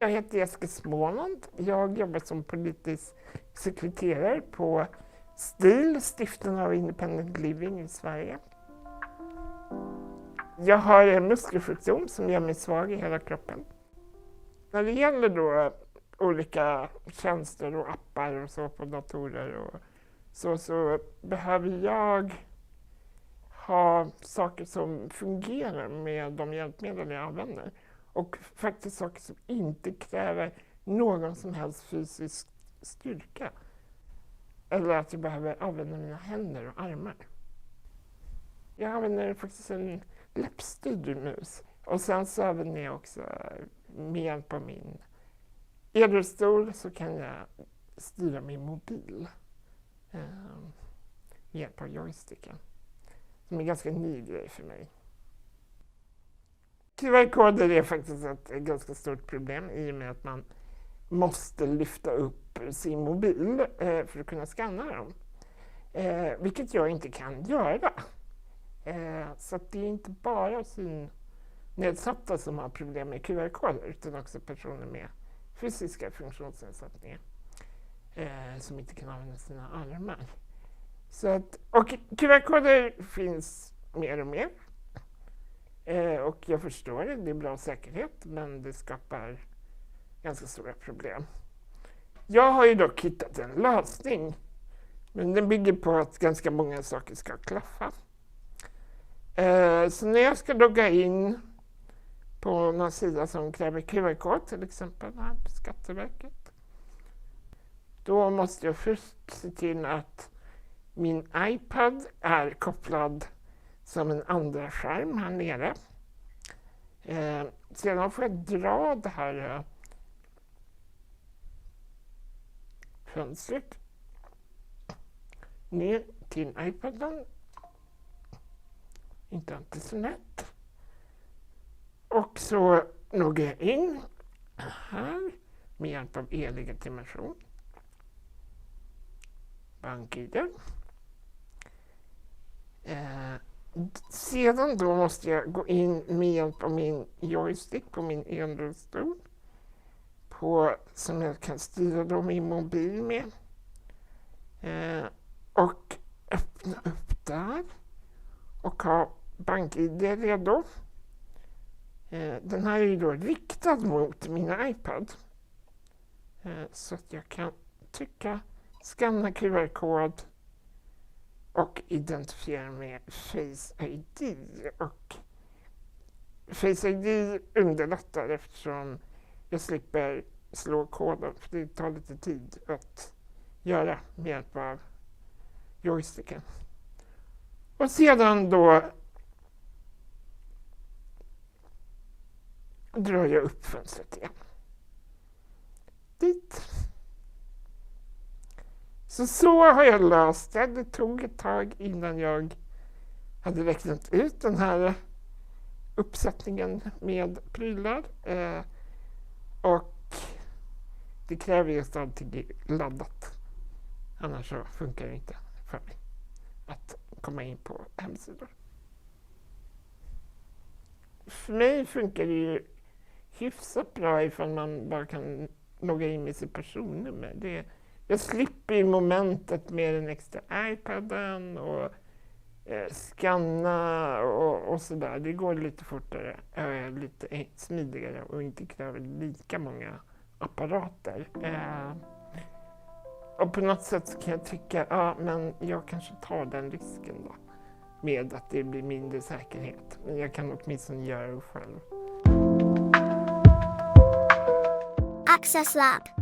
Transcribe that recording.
Jag heter Jessica Småland. Jag jobbar som politisk sekreterare på STIL, Stiftelsen av Independent Living i Sverige. Jag har en muskelsjukdom som gör mig svag i hela kroppen. När det gäller då olika tjänster och appar och så på datorer och så behöver jag ha saker som fungerar med de hjälpmedel jag använder. Och faktiskt saker som inte kräver någon som helst fysisk styrka. Eller att jag behöver använda mina händer och armar. Jag använder faktiskt en läppstyrd mus. Och sen så använder jag också med hjälp av min elrullstol så kan jag styra min mobil. Med hjälp av joysticken. Som är en ganska ny grej för mig. QR-koder är faktiskt ett ganska stort problem i och med att man måste lyfta upp sin mobil för att kunna scanna dem. Vilket jag inte kan göra. Så att det är inte bara synnedsatta som har problem med QR-koder utan också personer med fysiska funktionsnedsättningar som inte kan använda sina armar. Så att, och QR-koder finns mer och mer. Och jag förstår det är bra säkerhet men det skapar ganska stora problem. Jag har ju dock hittat en lösning men den bygger på att ganska många saker ska klaffa. Så när jag ska logga in på någon sida som kräver QR-kod, till exempel här på Skatteverket, då måste jag först se till att min iPad är kopplad som en andra skärm här nere. Sedan får jag dra det här fönstret ner till iPaden. Inte alltid så lätt. Och så loggar jag in här med hjälp av e-legitimation. BankID. Sedan då måste jag gå in med hjälp av min joystick på min elrullstol som jag kan styra då min mobil med. Och öppna upp där och ha BankID redo. Den här är ju då riktad mot min iPad. Så att jag kan scanna QR-kod och identifiera med Face ID. Och Face ID underlättar eftersom jag slipper slå koden för det tar lite tid att göra med hjälp av joysticken. Och sedan då drar jag upp fönstret igen. Dit. Så har jag löst det. Det tog ett tag innan jag hade räknat ut den här uppsättningen med prylar. Och det kräver just allting laddat. Annars så funkar det inte för mig att komma in på hemsidor. För mig funkar det ju hyfsat bra ifall man bara kan logga in med sitt personnummer. Jag slipper i momentet med den extra iPaden och scanna och sådär. Det går lite fortare, lite smidigare och inte kräver lika många apparater. Och på något sätt så kan jag tycka, men jag kanske tar den risken då. Med att det blir mindre säkerhet. Men jag kan åtminstone göra det själv. Access Lab.